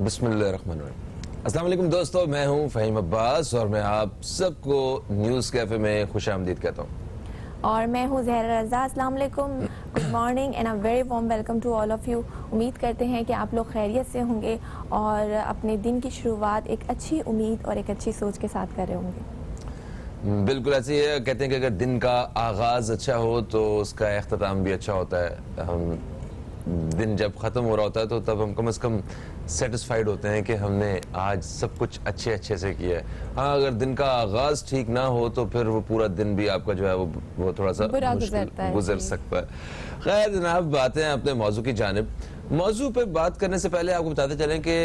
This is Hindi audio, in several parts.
बिस्मिल्लाहिर्रहमानिर्रहीम। अस्सलाम वालेकुम दोस्तों, मैं हूं फ़हीम अब्बास और मैं आप सबको न्यूज़ कैफ़े में खुशामदीद कहता हूं। और मैं हूँ ज़हरा रज़ा। अस्सलाम वालेकुम, good morning and a very warm welcome to all of you. उम्मीद करते हैं कि आप लोग खैरियत से होंगे और अपने दिन की शुरुआत एक अच्छी उम्मीद और एक अच्छी सोच के साथ कर रहे होंगे। बिल्कुल ऐसे ही है, कहते हैं कि अगर दिन का आगाज़ अच्छा हो तो उसका इख्तिताम भी अच्छा होता है। हम दिन जब ख़त्म हो रहा होता है तो तब हम कम से कम सेटिस्फाइड होते हैं कि हमने आज सब कुछ अच्छे से किया है। हाँ, अगर दिन का आगाज़ ठीक ना हो तो फिर वो पूरा दिन भी आपका जो है वो थोड़ा सा मुश्किल गुजर सकता है। खैर जनाब, बातें हैं अपने मौजू की जानिब। मौजू पे बात करने से पहले आपको बताते चलें कि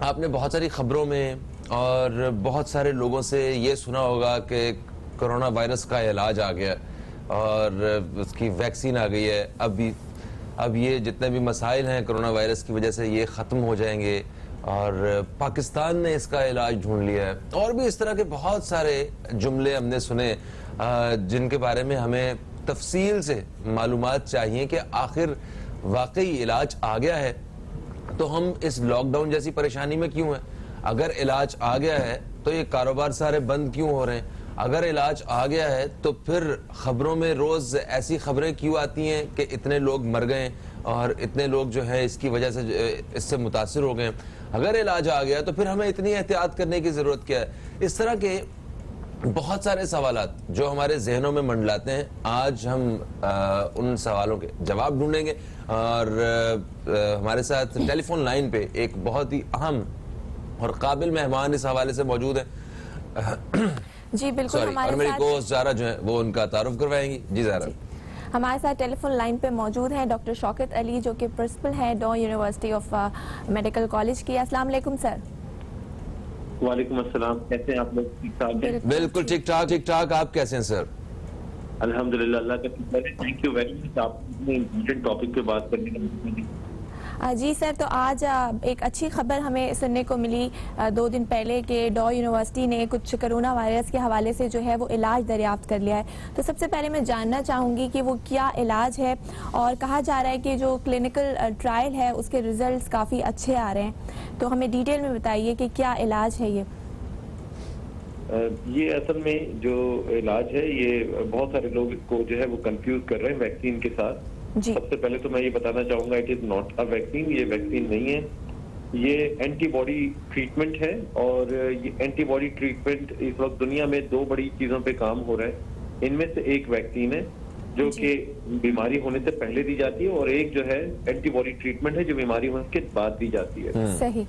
आपने बहुत सारी खबरों में और बहुत सारे लोगों से ये सुना होगा कि कोरोना वायरस का इलाज आ गया और उसकी वैक्सीन आ गई है। अब ये जितने भी मसाइल हैं कोरोना वायरस की वजह से ये ख़त्म हो जाएंगे और पाकिस्तान ने इसका इलाज ढूंढ लिया है। और भी इस तरह के बहुत सारे जुमले हमने सुने जिनके बारे में हमें तफसील से मालूमात चाहिए कि आखिर वाकई इलाज आ गया है तो हम इस लॉकडाउन जैसी परेशानी में क्यों हैं। अगर इलाज आ गया है तो ये कारोबार सारे बंद क्यों हो रहे हैं। अगर इलाज आ गया है तो फिर खबरों में रोज ऐसी खबरें क्यों आती हैं कि इतने लोग मर गए और इतने लोग जो है इसकी वजह से इससे मुतासिर हो गए। अगर इलाज आ गया तो फिर हमें इतनी एहतियात करने की जरूरत क्या है। इस तरह के बहुत सारे सवालात जो हमारे जहनों में मंडलाते हैं, आज हम उन सवालों के जवाब ढूंढेंगे। और हमारे साथ टेलीफोन लाइन पे एक बहुत ही अहम और काबिल मेहमान इस हवाले से मौजूद है। जी बिल्कुल, और मेरी दोस्त ज़ारा जो है वो उनका तारुफ करवाएंगी। जी ज़ारा। हमारे साथ टेलीफोन लाइन पे मौजूद हैं डॉक्टर शौकत अली, जो कि प्रिंसिपल हैं डॉ यूनिवर्सिटी ऑफ मेडिकल कॉलेज की। अस्सलाम वालेकुम सर। वालेकुम अस्सलाम, कैसे हैं आप लोग? ठीक ठाक हैं? बिल्कुल ठीक ठाक। आप कैसे हैं सर? अल्हम्दुलिल्लाह, अल्लाह का शुक्र है। थैंक यू वेरी मच, आप इतने इम्पोर्टेंट टॉपिक पे बात करने का। जी सर, तो आज एक अच्छी खबर हमें सुनने को मिली 2 दिन पहले कि डॉ यूनिवर्सिटी ने कुछ कोरोना वायरस के हवाले से जो है वो इलाज दरियाफ्त कर लिया है। तो सबसे पहले मैं जानना चाहूँगी कि वो क्या इलाज है, और कहा जा रहा है कि जो क्लिनिकल ट्रायल है उसके रिजल्ट्स काफ़ी अच्छे आ रहे हैं। तो हमें डिटेल में बताइए कि क्या इलाज है ये। ये असल में जो इलाज है ये बहुत सारे लोग इसको जो है वो कंफ्यूज कर रहे हैं वैक्सीन के साथ। सबसे पहले तो मैं ये बताना चाहूंगा, it is not a vaccine. ये वैक्सीन नहीं है, ये एंटीबॉडी ट्रीटमेंट है। और ये एंटीबॉडी ट्रीटमेंट इस वक्त दुनिया में 2 बड़ी चीजों पे काम हो रहा है। इनमें से एक वैक्सीन है जो कि बीमारी होने से पहले दी जाती है, और एक जो है एंटीबॉडी ट्रीटमेंट है जो बीमारी होने के बाद दी जाती है। सही।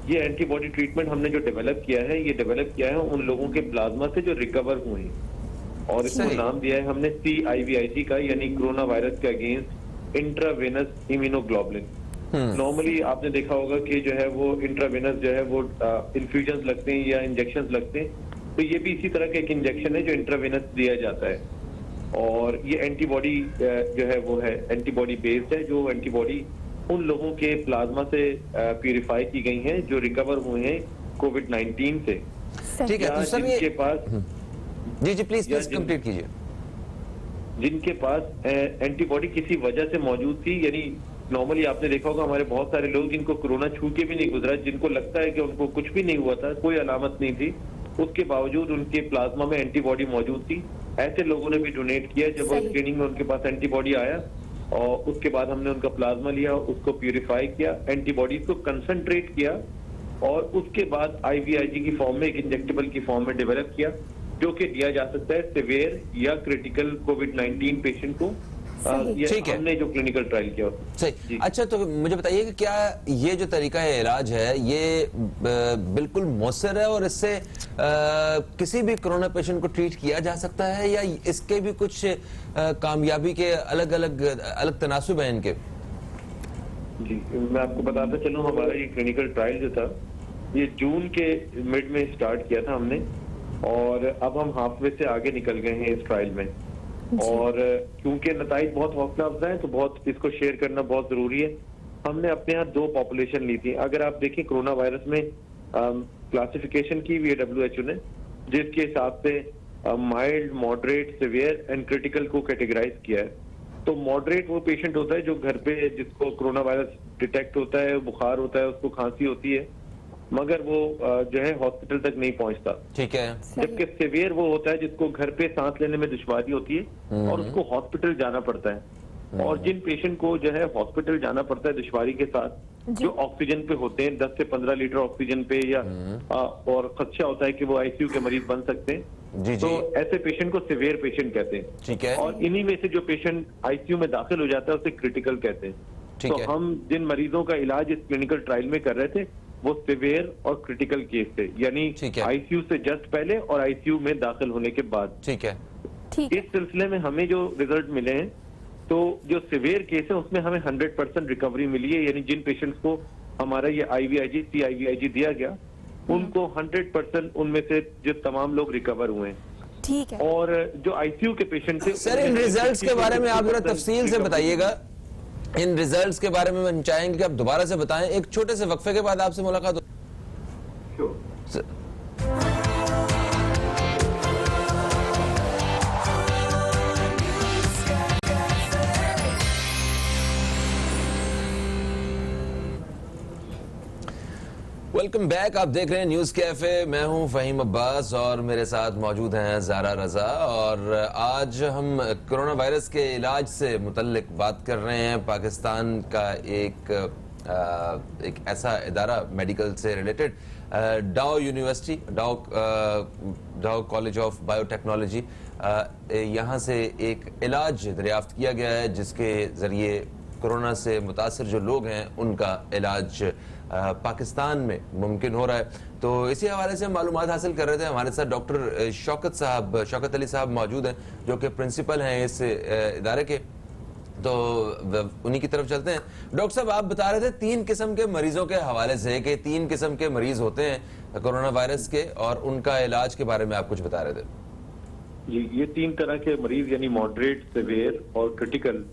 ये एंटीबॉडी ट्रीटमेंट हमने जो डेवलप किया है, ये डेवलप किया है उन लोगों के प्लाज्मा से जो रिकवर हुए हैं, और इसको नाम दिया है हमने CIVIG का, यानी कोरोना वायरस के अगेंस्ट इंट्रावेनस इम्यूनोग्लोबुलिन। नॉर्मली आपने देखा होगा कि जो है वो इंट्रावेनस जो है वो इन्फ्यूजन लगते हैं या इंजेक्शन लगते हैं, तो ये भी इसी तरह का एक इंजेक्शन है जो इंट्रावेनस दिया जाता है। और ये एंटीबॉडी जो है वो है एंटीबॉडी बेस्ड है, जो एंटीबॉडी उन लोगों के प्लाज्मा से प्यूरिफाई की गई हैं जो रिकवर हुए हैं कोविड-19 से। ठीक है, तो सर जिनके पास जी प्लीज कंप्लीट कीजिए। जिनके पास एंटीबॉडी किसी वजह से मौजूद थी, यानी नॉर्मली आपने देखा होगा हमारे बहुत सारे लोग जिनको कोरोना छू के भी नहीं गुजरा, जिनको लगता है कि उनको कुछ भी नहीं हुआ था, कोई अलामत नहीं थी, उसके बावजूद उनके प्लाज्मा में एंटीबॉडी मौजूद थी। ऐसे लोगों ने भी डोनेट किया। जब वो स्क्रीनिंग में उनके पास एंटीबॉडी आया और उसके बाद हमने उनका प्लाज्मा लिया, उसको प्यूरिफाई किया, एंटीबॉडीज को कंसंट्रेट किया, और उसके बाद IVIG की फॉर्म में, एक इंजेक्टेबल की फॉर्म में डेवलप किया, जो कि दिया जा सकता है सिवियर या क्रिटिकल कोविड-19 पेशेंट को। ठीक है, हमने जो क्लिनिकल ट्रायल किया सही। अच्छा, तो मुझे बताइए कि क्या ये जो तरीका है इलाज है ये बिल्कुल मौसर है और इससे किसी भी कोरोना पेशेंट को ट्रीट किया जा सकता है, या इसके भी कुछ कामयाबी के अलग तनासुब हैं इनके? जी, मैं आपको बताता चलूं, हमारा ये क्लिनिकल ट्रायल जो था ये जून के मिड में स्टार्ट किया था हमने, और अब हम हाफवे से आगे निकल गए हैं इस ट्रायल में। और क्योंकि नताइज बहुत हौसला अफजा है तो बहुत इसको शेयर करना बहुत जरूरी है। हमने अपने यहाँ 2 पॉपुलेशन ली थी। अगर आप देखें कोरोना वायरस में क्लासिफिकेशन की हुई है WHO ने, जिसके हिसाब से mild, moderate, severe and critical को कैटेगराइज किया है। तो मॉडरेट वो पेशेंट होता है जो घर पे, जिसको कोरोना वायरस डिटेक्ट होता है, बुखार होता है, उसको खांसी होती है, मगर वो जो है हॉस्पिटल तक नहीं पहुंचता। ठीक है। जबकि सीवियर वो होता है जिसको घर पे सांस लेने में दुश्वारी होती है और उसको हॉस्पिटल जाना पड़ता है। और जिन पेशेंट को जो है हॉस्पिटल जाना पड़ता है दुश्वारी के साथ, जो ऑक्सीजन पे होते हैं 10 से 15 लीटर ऑक्सीजन पे, या और खदशा होता है कि वो आईसीयू के मरीज बन सकते हैं, जी तो जी, ऐसे पेशेंट को सीवियर पेशेंट कहते हैं। ठीक है। और इन्हीं में से जो पेशेंट आईसीयू में दाखिल हो जाता है उसे क्रिटिकल कहते हैं। ठीक तो है। हम जिन मरीजों का इलाज इस क्लिनिकल ट्रायल में कर रहे थे वो सीवियर और क्रिटिकल केस थे, यानी ठीक है। आईसीयू से जस्ट पहले और आईसीयू में दाखिल होने के बाद। ठीक है। ठीक इस सिलसिले में हमें जो रिजल्ट मिले हैं, तो जो सीवियर केस है उसमें हमें 100% रिकवरी मिली है, यानी जिन पेशेंट्स को हमारा ये IVIG CIVIG दिया गया उनको 100% उनमें से जो तमाम लोग रिकवर हुए हैं। ठीक है। और जो आईसीयू के पेशेंट थे, सर, इन रिजल्ट्स के बारे में आप जरा तफसील से बताइएगा। इन रिजल्ट्स के बारे में हम चाहेंगे कि आप दोबारा से बताएं। एक छोटे से वक्फे के बाद आपसे मुलाकात हो। Welcome back. आप देख रहे हैं न्यूज कैफे। मैं हूं फहीम अब्बास और मेरे साथ मौजूद हैं ज़ारा रजा। और आज हम कोरोना वायरस के इलाज से मुतल्लिक बात कर रहे हैं। पाकिस्तान का एक ऐसा इदारा मेडिकल से रिलेटेड, डाउ यूनिवर्सिटी, डाउ कॉलेज ऑफ बायोटेक्नोलॉजी, यहाँ से एक इलाज दरियाफ्त किया गया है जिसके ज़रिए कोरोना से मुतासर जो लोग हैं उनका इलाज पाकिस्तान में मुमकिन हो रहा है। तो इसी हवाले से हम मालूमात हासिल कर रहे थे। हमारे साथ डॉक्टर शौकत अली साहब मौजूद हैं जो कि प्रिंसिपल हैं इस इदारे के। तो उन्हीं की तरफ चलते हैं। डॉक्टर साहब, आप बता रहे थे 3 किस्म के मरीजों के हवाले से कि 3 किस्म के मरीज होते हैं कोरोना वायरस के, और उनका इलाज के बारे में आप कुछ बता रहे थे। जी, ये 3 तरह के मरीज यानी मॉडरेट, सीवियर और क्रिटिकल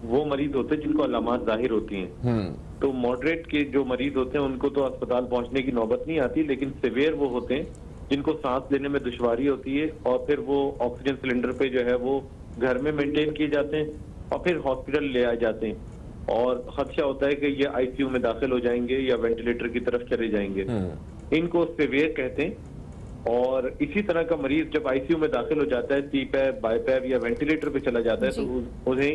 वो मरीज होते हैं जिनको अलामात जाहिर होती हैं। तो मॉडरेट के जो मरीज होते हैं उनको तो अस्पताल पहुंचने की नौबत नहीं आती, लेकिन सीवियर वो होते हैं जिनको सांस लेने में दुश्वारी होती है और फिर वो ऑक्सीजन सिलेंडर पे जो है वो घर में मेंटेन किए जाते हैं और फिर हॉस्पिटल ले आए जाते हैं और खदशा होता है कि ये आईसीयू में दाखिल हो जाएंगे या वेंटिलेटर की तरफ चले जाएंगे। इनको सीवियर कहते हैं। और इसी तरह का मरीज जब आईसीयू में दाखिल हो जाता है, सीपैप, बाईपैप या वेंटिलेटर पे चला जाता है, तो उन्हें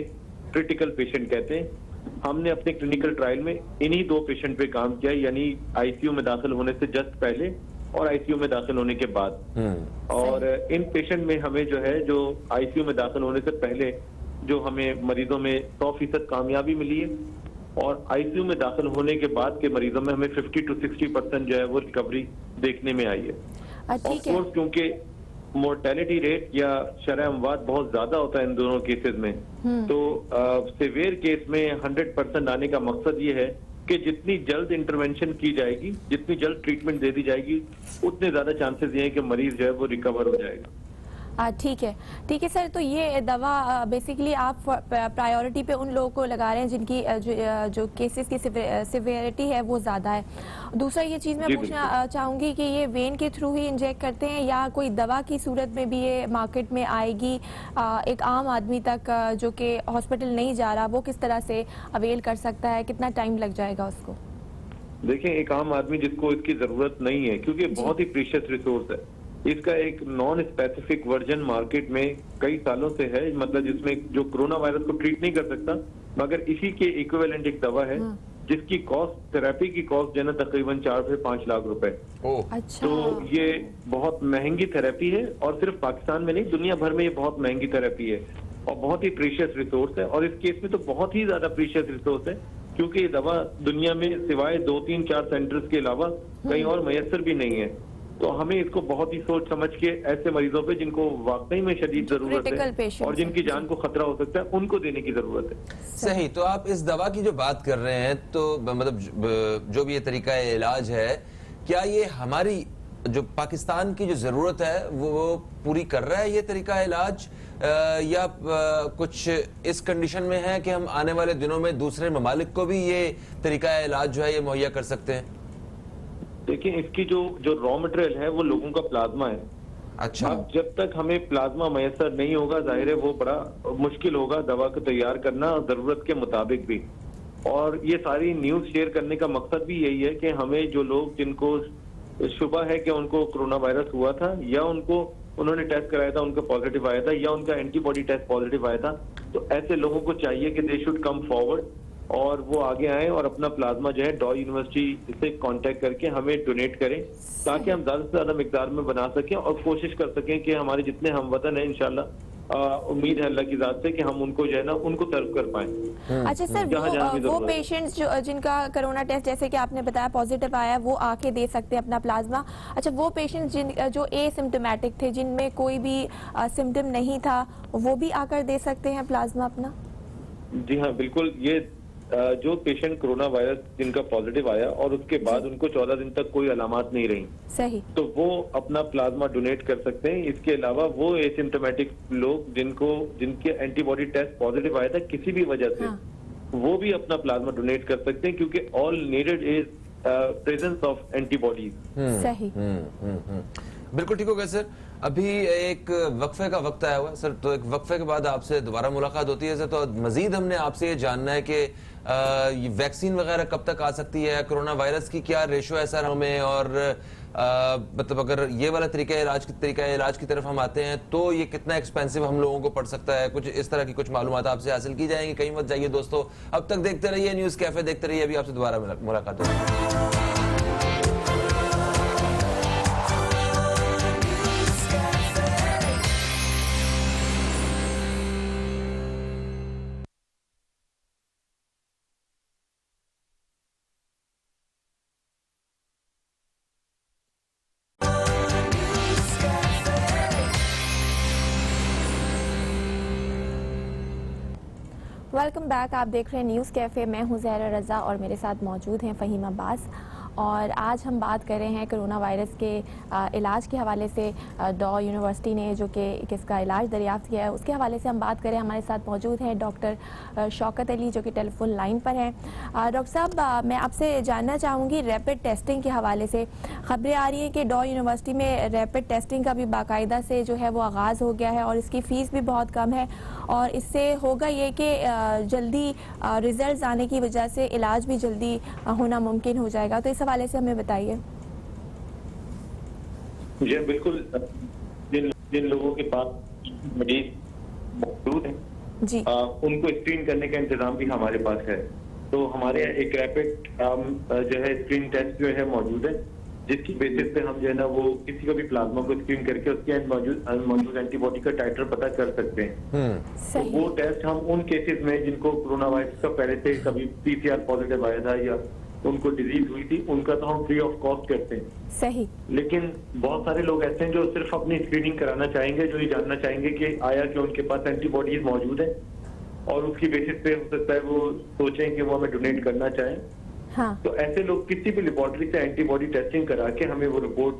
क्रिटिकल पेशेंट कहते हैं। हमने अपने क्लिनिकल ट्रायल में इन्हीं 2 पेशेंट पे काम किया, यानी आईसीयू में दाखिल होने से जस्ट पहले और आईसीयू में दाखिल होने के बाद। और इन पेशेंट में हमें जो है, जो आईसीयू में दाखिल होने से पहले जो हमें मरीजों में 100% कामयाबी मिली है, और आईसीयू में दाखिल होने के बाद के मरीजों में हमें 50 to 60% जो है वो रिकवरी देखने में आई है। ठीक है। क्योंकि मोर्टेलिटी रेट या शरह अमवात बहुत ज्यादा होता है इन दोनों केसेस में, तो सीवियर केस में 100% आने का मकसद ये है कि जितनी जल्द इंटरवेंशन की जाएगी, जितनी जल्द ट्रीटमेंट दे दी जाएगी, उतने ज्यादा चांसेस ये हैं कि मरीज जो है वो रिकवर हो जाएगा। ठीक है सर। तो ये दवा बेसिकली आप प्रायोरिटी पे उन लोगों को लगा रहे हैं जिनकी जो केसेस की सिवियरिटी है वो ज़्यादा है। दूसरा ये चीज़ मैं पूछना चाहूँगी कि ये वेन के थ्रू ही इंजेक्ट करते हैं या कोई दवा की सूरत में भी ये मार्केट में आएगी? एक आम आदमी तक जो कि हॉस्पिटल नहीं जा रहा, वो किस तरह से अवेल कर सकता है? कितना टाइम लग जाएगा उसको? देखिए, एक आम आदमी जिसको इसकी जरूरत नहीं है, क्योंकि बहुत ही प्रीशियस रिसोर्स है, इसका एक नॉन स्पेसिफिक वर्जन मार्केट में कई सालों से है, मतलब जिसमें जो कोरोना वायरस को ट्रीट नहीं कर सकता, मगर इसी के इक्विवेलेंट एक दवा है जिसकी कॉस्ट, थेरेपी की कॉस्ट जो है ना तकरीबन 4 से 5 लाख रुपए। अच्छा। तो ये बहुत महंगी थेरेपी है और सिर्फ पाकिस्तान में नहीं, दुनिया भर में ये बहुत महंगी थेरेपी है और बहुत ही प्रीशियस रिसोर्स है। और इस केस में तो बहुत ही ज्यादा प्रीशियस रिसोर्स है, क्योंकि ये दवा दुनिया में सिवाय 2-3-4 सेंटर्स के अलावा कहीं और मैसर भी नहीं है। तो हमें इसको बहुत ही सोच समझ के ऐसे मरीजों पे जिनको वाकई में शदीद जरूरत है और जिनकी जान को खतरा हो सकता है, उनको देने की जरूरत है। सही। तो आप इस दवा की जो बात कर रहे हैं, तो मतलब जो भी ये तरीका इलाज है, क्या ये हमारी जो पाकिस्तान की जो जरूरत है वो पूरी कर रहा है ये तरीका इलाज, या कुछ इस कंडीशन में है कि हम आने वाले दिनों में दूसरे ममालिक को भी ये तरीका इलाज जो है ये मुहैया कर सकते हैं? देखिए, इसकी जो रॉ मटेरियल है वो लोगों का प्लाज्मा है। अच्छा। अब जब तक हमें प्लाज्मा मैसर नहीं होगा, जाहिर है वो बड़ा मुश्किल होगा दवा को तैयार करना जरूरत के मुताबिक भी। और ये सारी न्यूज शेयर करने का मकसद भी यही है कि हमें जो लोग जिनको शुबा है कि उनको कोरोना वायरस हुआ था या उन्होंने टेस्ट कराया था, उनका पॉजिटिव आया था या उनका एंटीबॉडी टेस्ट पॉजिटिव आया था, तो ऐसे लोगों को चाहिए कि दे शुड कम फॉरवर्ड और वो आगे आए और अपना प्लाज्मा जो है डॉ यूनिवर्सिटी से कांटेक्ट करके हमें डोनेट करें, ताकि हम ज्यादा से ज्यादा मिकदार में बना सकें और कोशिश कर सकें कि हमारे जितने हमवतन हैं इंशाल्लाह उम्मीद है अल्लाह की जात से कि हम उनको जो है ना उनको सर्व कर पाएं। अच्छा सर, वो पेशेंट्स जो जिनका कोरोना टेस्ट जैसे कि आपने बताया पॉजिटिव आया, वो आके दे सकते हैं अपना प्लाज्मा। अच्छा, वो पेशेंट्स जो एसिम्प्टोमेटिक थे, जिनमें कोई भी सिम्टम नहीं था, वो भी आकर दे सकते हैं प्लाज्मा अपना? जी हाँ, बिल्कुल। ये जो पेशेंट कोरोना वायरस जिनका पॉजिटिव आया और उसके बाद उनको 14 दिन तक कोई अलामात नहीं रही, सही, तो वो अपना प्लाज्मा डोनेट कर सकते हैं। इसके अलावा वो एसिम्प्टोमेटिक लोग जिनके एंटीबॉडी टेस्ट पॉजिटिव आया था किसी भी वजह से, हाँ, वो भी अपना प्लाज्मा डोनेट कर सकते हैं, क्योंकि all needed is presence of antibodies. सही, बिल्कुल ठीक हो गया सर। अभी एक वक्फे का वक्त आया हुआ है सर, तो एक वक्फे के बाद आपसे दोबारा मुलाकात होती है सर। तो मजीद हमने आपसे ये जानना है कि वैक्सीन वगैरह कब तक आ सकती है, कोरोना वायरस की क्या रेशो है सर हमें, और मतलब अगर ये वाला तरीका इलाज की तरफ हम आते हैं तो ये कितना एक्सपेंसिव हम लोगों को पड़ सकता है। कुछ इस तरह की कुछ मालूमात आपसे हासिल की जाएंगी। कहीं मत जाइए दोस्तों, अब तक देखते रहिए न्यूज़ कैफे, देखते रहिए। अभी आपसे दोबारा मुलाकात होगी। Welcome back. आप देख रहे हैं न्यूज़ कैफ़े। मैं हूं ज़हरा रज़ा और मेरे साथ मौजूद हैं फ़हीम अब्बास। और आज हम बात कर रहे हैं कोरोना वायरस के इलाज के हवाले से। डॉ यूनिवर्सिटी ने जो कि किसका इलाज दरियाफ्त किया है, उसके हवाले से हम बात करें। हमारे साथ मौजूद हैं डॉक्टर शौकत अली, जो कि टेलीफोन लाइन पर हैं। डॉक्टर साहब, मैं आपसे जानना चाहूँगी रैपिड टेस्टिंग के हवाले से। खबरें आ रही हैं कि डॉ यूनिवर्सिटी में रैपिड टेस्टिंग का भी बाकायदा से जो है वो आगाज़ हो गया है और इसकी फ़ीस भी बहुत कम है, और इससे होगा ये कि जल्दी रिजल्ट्स आने की वजह से इलाज भी जल्दी होना मुमकिन हो जाएगा। तो इस हवाले से हमें बताइए। जी बिल्कुल। जिन लोगों के पास मरीज मौजूद हैं जी, उनको स्क्रीन करने का इंतजाम भी हमारे पास है। तो हमारे यहाँ एक रैपिड जो है स्क्रीन टेस्ट जो है मौजूद है, जिसकी बेसिस पे हम जो है ना वो किसी को भी प्लाज्मा को स्क्रीन करके उसके मौजूद एंटीबॉडी का टाइटर पता कर सकते हैं। तो वो टेस्ट हम उन केसेस में जिनको कोरोना वायरस का पहले से कभी पीसीआर पॉजिटिव आया था या उनको डिजीज हुई थी, उनका तो हम फ्री ऑफ कॉस्ट करते हैं। सही। लेकिन बहुत सारे लोग ऐसे हैं जो सिर्फ अपनी स्क्रीनिंग कराना चाहेंगे, जो ये जानना चाहेंगे कि आया कि उनके पास एंटीबॉडीज मौजूद है, और उसकी बेसिस पे हो सकता है वो सोचें कि वो हमें डोनेट करना चाहें। हाँ। तो ऐसे लोग किसी भी लेबोरेटरी से एंटीबॉडी टेस्टिंग करा के हमें वो रिपोर्ट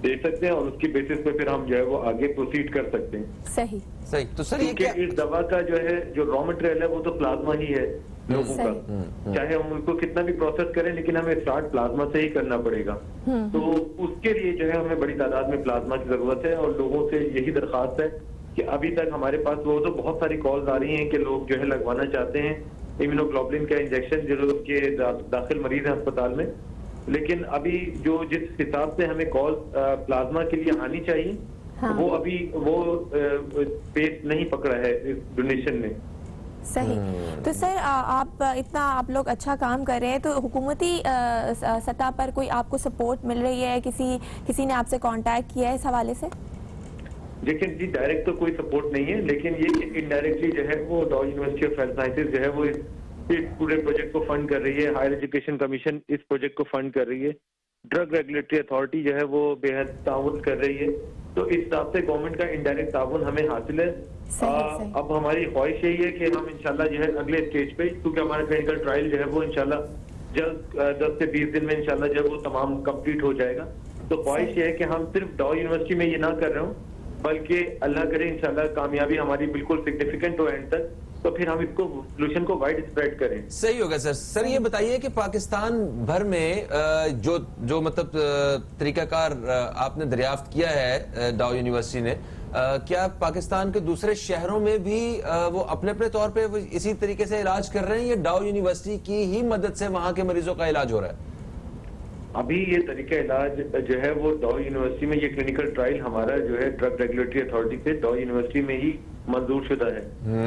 दे सकते हैं, और उसकी बेसिस पे फिर हम जो है वो आगे प्रोसीड कर सकते हैं। सही सही। तो सर ये क्या, इस दवा का जो है जो रॉ मटेरियल है वो तो प्लाज्मा ही है लोगों का, चाहे हम उनको कितना भी प्रोसेस करें, लेकिन हमें स्टार्ट प्लाज्मा से ही करना पड़ेगा। तो उसके लिए जो है हमें बड़ी तादाद में प्लाज्मा की जरूरत है, और लोगों से यही दरखास्त है कि अभी तक हमारे पास वो तो बहुत सारी कॉल्स आ रही हैं कि लोग जो है लगवाना चाहते हैं इम्यूनोग्लोबुलिन का इंजेक्शन, जो के दाखिल मरीज हैं अस्पताल में, लेकिन अभी जो जिस हिसाब से हमें कॉल प्लाज्मा के लिए आनी चाहिए, हाँ, वो अभी वो पेस नहीं पकड़ा है इस डोनेशन में। सही। तो सर आप लोग अच्छा काम कर रहे हैं, तो हुकूमती सतह पर कोई आपको सपोर्ट मिल रही है? किसी ने आपसे कांटेक्ट किया है इस हवाले से? लेकिन जी डायरेक्ट तो कोई सपोर्ट नहीं है, लेकिन ये इनडायरेक्टली जो है वो डॉ यूनिवर्सिटी ऑफ हेल्थ साइंसेज जो है वो इस पूरे प्रोजेक्ट को फंड कर रही है। हायर एजुकेशन कमीशन इस प्रोजेक्ट को फंड कर रही है। ड्रग रेगुलेटरी अथॉरिटी जो है वो बेहद ताउन कर रही है। तो इस हिसाब से गवर्नमेंट का इनडायरेक्ट ताउन हमें हासिल है। सही। अब हमारी ख्वाहिश यही है कि हम इंशाल्लाह जो है अगले स्टेज पे, क्योंकि हमारा क्लिनिकल ट्रायल जो है वो इंशाल्लाह जल्द 10 से 20 दिन में इंशाल्लाह जब वो तमाम कंप्लीट हो जाएगा, तो ख्वाहिश ये है कि हम सिर्फ डॉ यूनिवर्सिटी में ये ना कर रहे हो, बल्कि अल्लाह करे इंशाल्लाह कामयाबी हमारी बिल्कुल सिग्निफिकेंट हो एंड तक, तो फिर हम इसको सोल्यूशन को वाइड स्प्रेड करें। सही होगा सर। सर ये बताइए कि पाकिस्तान भर में जो मतलब तरीकाकार आपने दरियाफ्त किया है डाउ यूनिवर्सिटी ने, क्या पाकिस्तान के दूसरे शहरों में भी वो अपने अपने तौर पे इसी तरीके से इलाज कर रहे हैं, या डाउ यूनिवर्सिटी की ही मदद से वहां के मरीजों का इलाज हो रहा है? अभी ये तरीका इलाज जो है वो डाउ यूनिवर्सिटी में, ये क्लिनिकल ट्रायल हमारा जो है ड्रग रेगुलेटरी अथॉरिटी से डाउ यूनिवर्सिटी में ही मंजूर शुदा है।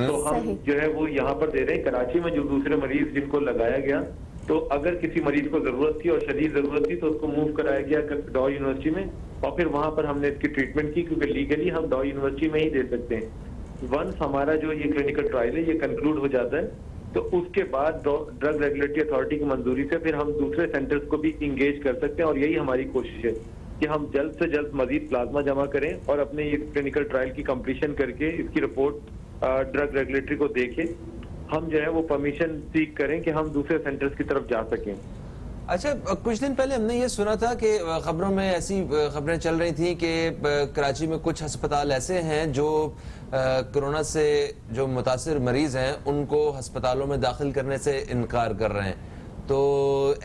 तो हम जो है वो यहाँ पर दे रहे हैं। कराची में जो दूसरे मरीज जिनको लगाया गया, तो अगर किसी मरीज को जरूरत थी और शदीद जरूरत थी तो उसको मूव कराया गया डाउ यूनिवर्सिटी में, और फिर वहां पर हमने इसकी ट्रीटमेंट की, क्योंकि लीगली हम डाउ यूनिवर्सिटी में ही दे सकते हैं। वंस हमारा जो ये क्लिनिकल ट्रायल है ये कंक्लूड हो जाता है, तो उसके बाद ड्रग रेगुलेटरी अथॉरिटी की मंजूरी से फिर हम दूसरे सेंटर्स को भी इंगेज कर सकते हैं। और यही हमारी कोशिश है कि हम जल्द से जल्द मजीद प्लाज्मा जमा करें और अपने ये क्लिनिकल ट्रायल की कंप्लीशन करके इसकी रिपोर्ट ड्रग रेगुलेटरी को देके हम जो है वो परमिशन सीख करें कि हम दूसरे सेंटर्स की तरफ जा सकें। अच्छा, कुछ दिन पहले हमने ये सुना था कि खबरों में ऐसी खबरें चल रही थी कि कराची में कुछ अस्पताल ऐसे हैं जो कोरोना से जो मुतासिर मरीज हैं उनको अस्पतालों में दाखिल करने से इनकार कर रहे हैं। तो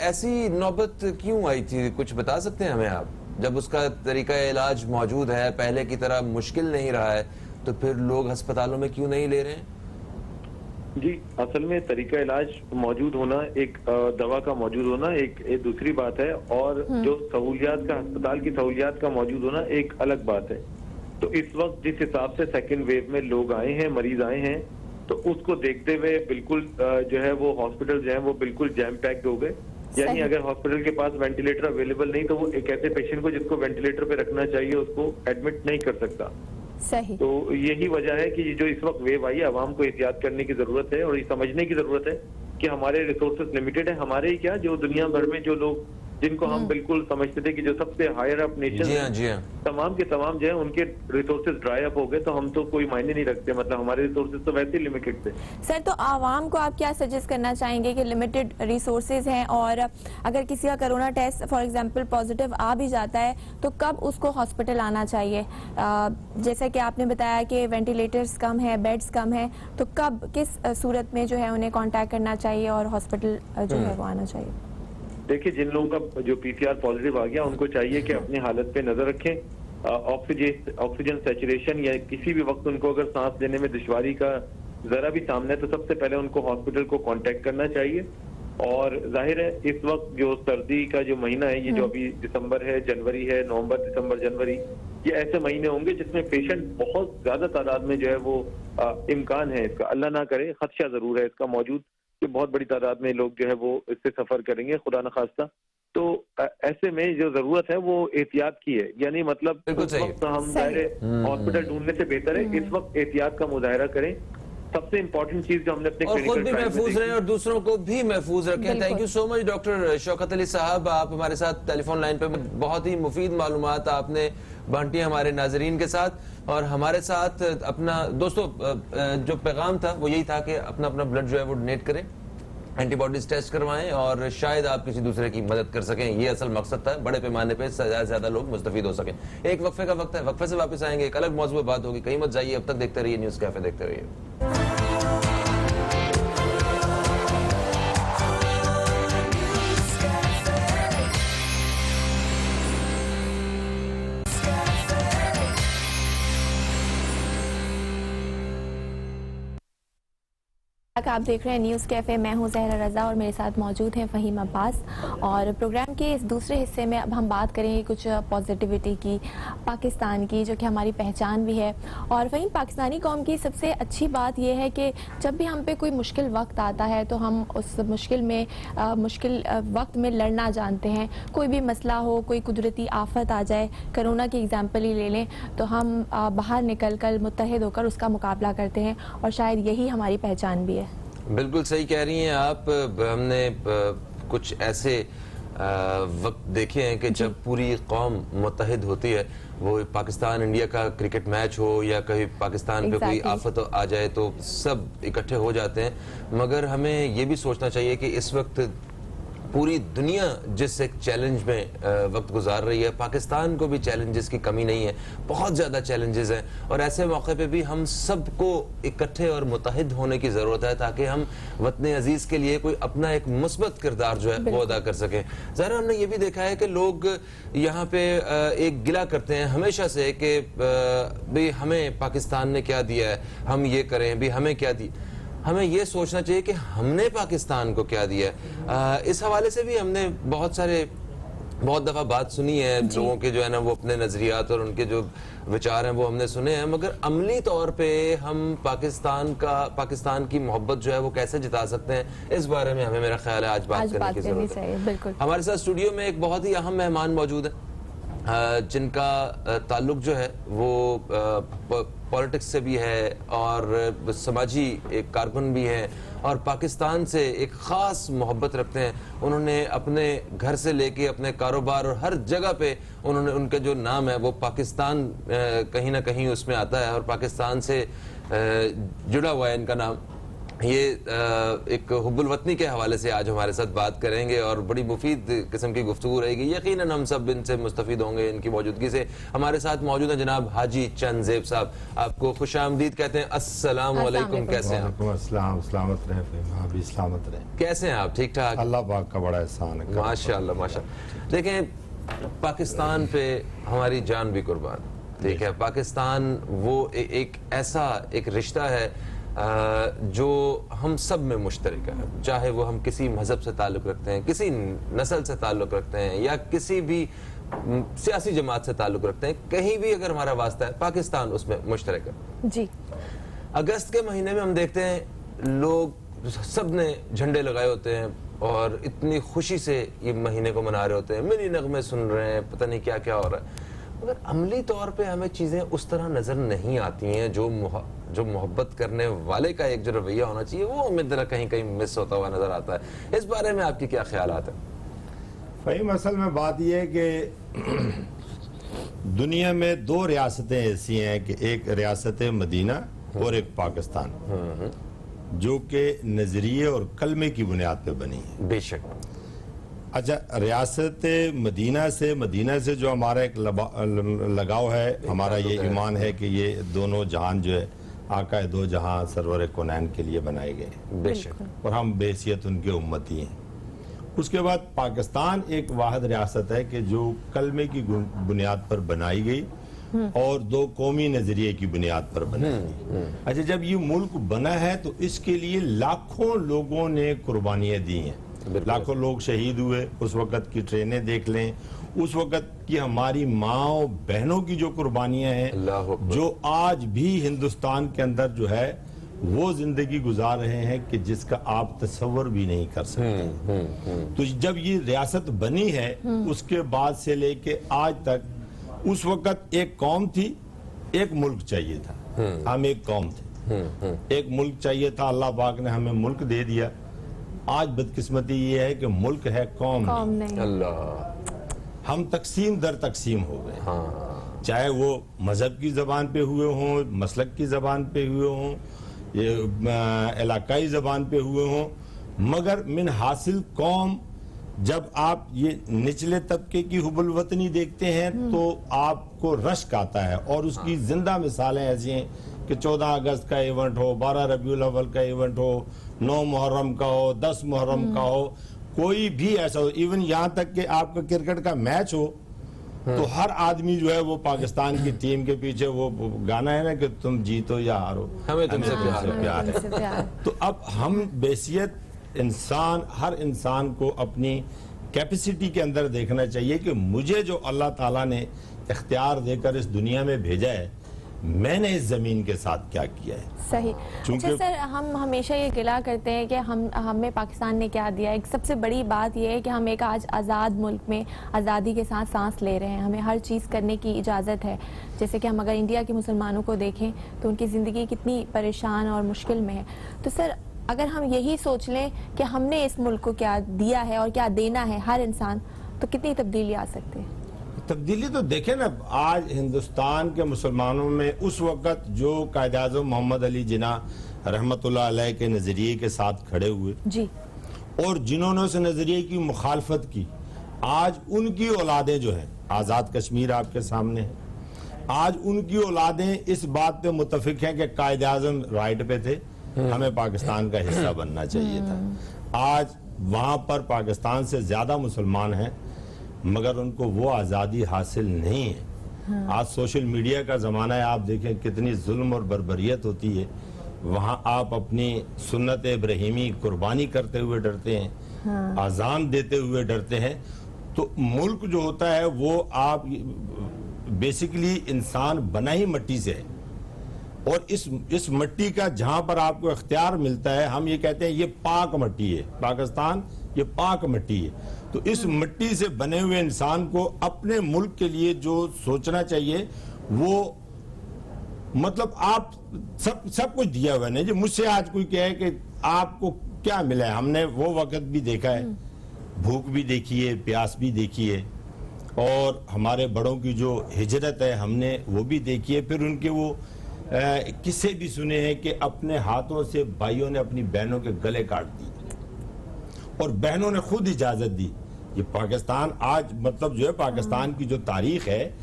ऐसी नौबत क्यों आई थी, कुछ बता सकते हैं हमें आप? जब उसका तरीका इलाज मौजूद है, पहले की तरह मुश्किल नहीं रहा है, तो फिर लोग अस्पतालों में क्यों नहीं ले रहे हैं? जी, असल में तरीका इलाज मौजूद होना, एक दवा का मौजूद होना एक दूसरी बात है, और जो सहूलियात का, अस्पताल की सहूलियात का मौजूद होना एक अलग बात है। तो इस वक्त जिस हिसाब से सेकेंड वेव में लोग आए हैं, मरीज आए हैं, तो उसको देखते हुए बिल्कुल जो है वो हॉस्पिटल जो है वो बिल्कुल जैम पैक्ड हो गए। यानी अगर हॉस्पिटल के पास वेंटिलेटर अवेलेबल नहीं, तो वो एक ऐसे पेशेंट को जिसको वेंटिलेटर पे रखना चाहिए उसको एडमिट नहीं कर सकता। सही। तो यही वजह है कि जो इस वक्त वेव आई है, आवाम को एहतियात करने की जरूरत है और ये समझने की जरूरत है कि हमारे रिसोर्सेज लिमिटेड है। हमारे ही क्या, जो दुनिया भर में जो लोग जिनको हम बिल्कुल समझते थे कि जो सबसे हायर अप नेशन, तमाम के तमाम जो है उनके रिसोर्सेज ड्राई अप हो गए, तो हम तो कोई मायने नहीं रखते, मतलब हमारे रिसोर्सेज तो वैसे ही लिमिटेड थे। सर, तो आवाम को आप क्या सजेस्ट करना चाहेंगे कि लिमिटेड रिसोर्सेज हैं और अगर किसी का corona test for example positive आ भी जाता है तो कब उसको हॉस्पिटल आना चाहिए? जैसा कि आपने बताया कि वेंटिलेटर्स कम है, बेड्स कम है, तो कब किस सूरत में जो है उन्हें कॉन्टैक्ट करना चाहिए और हॉस्पिटल जो है वो आना चाहिए? देखिए, जिन लोगों का जो पीसीआर पॉजिटिव आ गया उनको चाहिए कि अपनी हालत पे नजर रखें। ऑक्सीजन सैचुरेशन या किसी भी वक्त उनको अगर सांस लेने में दुश्वारी का जरा भी सामने है तो सबसे पहले उनको हॉस्पिटल को कांटेक्ट करना चाहिए। और जाहिर है इस वक्त जो सर्दी का जो महीना है, ये जो अभी दिसंबर है, जनवरी है, नवंबर, दिसंबर, जनवरी, ये ऐसे महीने होंगे जिसमें पेशेंट बहुत ज्यादा तादाद में जो है वो इम्कान है इसका, अल्लाह ना करे, खदशा जरूर है इसका मौजूद कि बहुत बड़ी तादाद में लोग जो है वो इससे सफर करेंगे, खुदा न खास्ता। तो ऐसे में जो जरूरत है वो एहतियात की है। यानी मतलब उस वक्त हम हॉस्पिटल ढूंढने से बेहतर है इस वक्त एहतियात का मुजाहरा करें। सबसे इंपॉर्टेंट चीज जो हमने अपने और खुद भी महफूज रहें और दूसरों को भी महफूज रखें। Thank you so much doctor Shaukat Ali साहब, आप हमारे साथ टेलीफोन लाइन पे बहुत ही मुफीद मालूमात आपने बांटी हमारे नाजरीन के साथ। और हमारे साथ अपना दोस्तों जो पैगाम था वो यही था कि अपना अपना ब्लड जो है वो डोनेट करें, एंटीबॉडीज टेस्ट करवाएं और शायद आप किसी दूसरे की मदद कर सकें। ये असल मकसद था, बड़े पैमाने पे ज्यादा से ज्यादा लोग मुस्तफीद हो सकें। एक वक्फे का वक्त है, वक्फे से वापस आएंगे, एक अलग मौजूद बात होगी। कहीं मत जाइए, अब तक देखते रहिए न्यूज़ कैफे, देखते रहिए। आप देख रहे हैं न्यूज़ कैफे, मैं हूं ज़हरा रज़ा और मेरे साथ मौजूद हैं फ़हीम अब्बास। और प्रोग्राम के इस दूसरे हिस्से में अब हम बात करेंगे कुछ पॉजिटिविटी की, पाकिस्तान की, जो कि हमारी पहचान भी है। और वहीं पाकिस्तानी कौम की सबसे अच्छी बात यह है कि जब भी हम पे कोई मुश्किल वक्त आता है तो हम उस मुश्किल वक्त में लड़ना जानते हैं। कोई भी मसला हो, कोई कुदरती आफत आ जाए, कोरोना की एग्जाम्पल ही ले लें, तो हम बाहर निकल कर मुत्तहिद होकर उसका मुकाबला करते हैं और शायद यही हमारी पहचान भी है। बिल्कुल सही कह रही हैं आप। हमने कुछ ऐसे वक्त देखे हैं कि जब पूरी कौम मुत्तहिद होती है, वो पाकिस्तान इंडिया का क्रिकेट मैच हो या कहीं पाकिस्तान पे कोई आफत आ जाए तो सब इकट्ठे हो जाते हैं। मगर हमें ये भी सोचना चाहिए कि इस वक्त पूरी दुनिया जिस एक चैलेंज में वक्त गुजार रही है, पाकिस्तान को भी चैलेंजेस की कमी नहीं है, बहुत ज़्यादा चैलेंजेस हैं और ऐसे मौके पे भी हम सबको इकट्ठे और मुत्तहिद होने की ज़रूरत है ताकि हम वतन अजीज़ के लिए कोई अपना एक मुस्बत किरदार जो है वो अदा कर सकें। ज़रा हमने ये भी देखा है कि लोग यहाँ पे एक गिला करते हैं हमेशा से कि भाई हमें पाकिस्तान ने क्या दिया है, हम ये करें, भी हमें क्या दी। हमें ये सोचना चाहिए कि हमने पाकिस्तान को क्या दिया है। इस हवाले से भी हमने बहुत दफ़ा बात सुनी है, लोगों के जो है ना वो अपने नज़रियात और उनके जो विचार हैं वो हमने सुने हैं, मगर अमली तौर पे हम पाकिस्तान की मोहब्बत जो है वो कैसे जिता सकते हैं, इस बारे में हमें, मेरा ख्याल है, आज बात करने की जरूरत है। बिल्कुल। हमारे साथ स्टूडियो में एक बहुत ही अहम मेहमान मौजूद है जिनका ताल्लुक जो है वो पॉलिटिक्स से भी है और समाजी एक कारकुन भी हैं और पाकिस्तान से एक ख़ास मोहब्बत रखते हैं। उन्होंने अपने घर से लेके अपने कारोबार और हर जगह पे उनका जो नाम है वो पाकिस्तान कहीं ना कहीं उसमें आता है और पाकिस्तान से जुड़ा हुआ है इनका नाम। ये एक हुब्बुल वतनी के हवाले से आज हमारे साथ बात करेंगे और बड़ी मुफीद किस्म की गुफ्तगू रहेगी। यकीनन हम सब इनसे मुस्तफीद होंगे इनकी मौजूदगी से। हमारे साथ मौजूद हैं जनाब हाजी चंद ज़ेब साहब, आपको खुशामदीद कहते हैं। अस्सलाम वालेकुम, कैसे हैं आप? सलामत रहे, आप भी सलामत रहे। कैसे हैं आप? ठीक ठाक, अल्लाह पाक का बड़ा एहसान है। माशाअल्लाह माशाअल्लाह। देखें, पाकिस्तान पे हमारी जान भी कुर्बान, ठीक है। पाकिस्तान वो एक ऐसा एक रिश्ता है जो हम सब में मुश्तरक है, चाहे वो हम किसी मजहब से ताल्लुक़ रखते हैं, किसी नस्ल से ताल्लुक़ रखते हैं या किसी भी सियासी जमात से ताल्लुक़ रखते हैं, कहीं भी अगर हमारा वास्ता है पाकिस्तान उसमें मुश्तरक है जी। अगस्त के महीने में हम देखते हैं लोग सब ने झंडे लगाए होते हैं और इतनी खुशी से ये महीने को मना रहे होते हैं, मिली नगमे सुन रहे हैं, पता नहीं क्या क्या हो रहा है, मगर अमली तौर पे हमें चीज़ें उस तरह नज़र नहीं आती हैं। जो मोहब्बत करने वाले का एक जो रवैया होना चाहिए वो हमें जरा कहीं कहीं मिस होता हुआ नज़र आता है। इस बारे में आपकी क्या ख्यालात हैं? फ़हीम, असल में बात यह है कि दुनिया में दो रियासतें ऐसी हैं कि एक रियासत मदीना और एक पाकिस्तान, जो कि नज़रिए और कलमे की बुनियाद पर बनी है। बेशक। अच्छा, रियासत मदीना से जो हमारा एक लगाव है, हमारा ये ईमान है कि ये दोनों जहान जो है आका दो जहां सरवर कोनैन के लिए बनाए गए, बेशक, और हम बेहसियत उनके उम्मती हैं। उसके बाद पाकिस्तान एक वाहिद रियासत है कि जो कलमे की बुनियाद पर बनाई गई और दो कौमी नजरिए की बुनियाद पर बनाई गई। अच्छा, जब ये मुल्क बना है तो इसके लिए लाखों लोगों ने कुर्बानियां दी हैं, लाखों लोग शहीद हुए। उस वक़्त की ट्रेनें देख लें, उस वक़्त की हमारी माँ बहनों की जो कुर्बानियां हैं, जो आज भी हिंदुस्तान के अंदर जो है वो जिंदगी गुजार रहे हैं कि जिसका आप तस्वर भी नहीं कर सकते। तो जब ये रियासत बनी है उसके बाद से लेके आज तक, उस वक़्त एक कौम थी, एक मुल्क चाहिए था। हम एक कौम थे, एक मुल्क चाहिए था। अल्लाह पाक ने हमें मुल्क दे दिया। आज बदकिस्मती ये है कि मुल्क है, कौम नहीं। अल्लाह, हम तकसीम दर तकसीम हो गए। हाँ। चाहे वो मजहब की जबान पे हुए हों, मसलक की जबान पे हुए हों, ये इलाकाई जबान पे हुए हों, मगर मिन हासिल कौम, जब आप ये निचले तबके की हुब्बुल वतनी देखते हैं तो आपको रश्क आता है। और उसकी जिंदा मिसालें ऐसी हैं कि 14 अगस्त का इवेंट हो, 12 रबीउल अव्वल का इवेंट हो, 9 मुहर्रम का हो, 10 मुहर्रम का हो, कोई भी ऐसा हो, इवन यहाँ तक कि आपका क्रिकेट का मैच हो तो हर आदमी जो है वो पाकिस्तान की टीम के पीछे वो गाना है ना कि तुम जीतो या हारो, हमें तुमसे प्यार है। तो अब हम बेसियत इंसान, हर इंसान को अपनी कैपेसिटी के अंदर देखना चाहिए कि मुझे जो अल्लाह ताला ने इख्तियार देकर इस दुनिया में भेजा है, मैंने इस जमीन के साथ क्या किया है। सही। अच्छा सर, हम हमेशा ये गिला करते हैं कि हमें पाकिस्तान ने क्या दिया है। एक सबसे बड़ी बात यह है कि हम एक आज आज़ाद मुल्क में आज़ादी के साथ सांस ले रहे हैं, हमें हर चीज़ करने की इजाज़त है। जैसे कि हम अगर इंडिया के मुसलमानों को देखें तो उनकी ज़िंदगी कितनी परेशान और मुश्किल में है। तो सर, अगर हम यही सोच लें कि हमने इस मुल्क को क्या दिया है और क्या देना है हर इंसान, तो कितनी तब्दीली आ सकती है? तब्दीली तो देखें ना, आज हिंदुस्तान के मुसलमानों में उस वक़्त जो कायद-ए-आज़म मोहम्मद अली जिन्ना रहमतुल्लाह अलैह के नज़रिए के साथ खड़े हुए जी, और जिन्होंने उस नजरिए की मुखालफत की, आज उनकी औलादें जो हैं, आजाद कश्मीर आपके सामने है, आज उनकी औलादें इस बात पे मुतफिक हैं कि कायद आज़म राइट पे थे, हमें पाकिस्तान का हिस्सा बनना चाहिए था। आज वहां पर पाकिस्तान से ज्यादा मुसलमान हैं, मगर उनको वो आज़ादी हासिल नहीं है। आज सोशल मीडिया का ज़माना है, आप देखें कितनी जुल्म और बर्बरियत होती है। वहाँ आप अपनी सुन्नत इब्राहिमी कुर्बानी करते हुए डरते हैं, अजान देते हुए डरते हैं। तो मुल्क जो होता है वो आप बेसिकली इंसान बना ही मिट्टी से है, और इस मिट्टी का जहां पर आपको इख्तियार मिलता है, हम ये कहते हैं ये पाक मिट्टी है, पाकिस्तान ये पाक मिट्टी है। तो इस मिट्टी से बने हुए इंसान को अपने मुल्क के लिए जो सोचना चाहिए वो, मतलब आप सब कुछ दिया हुआ नहीं। जो मुझसे आज कोई कहे कि आपको क्या मिला है, हमने वो वक्त भी देखा है, भूख भी देखी है, प्यास भी देखी है, और हमारे बड़ों की जो हिजरत है हमने वो भी देखी है। फिर उनके वो किस्से भी सुने हैं कि अपने हाथों से भाइयों ने अपनी बहनों के गले काट दिए और बहनों ने खुद इजाजत दी। ये पाकिस्तान आज, मतलब जो है पाकिस्तान की जो तारीख है,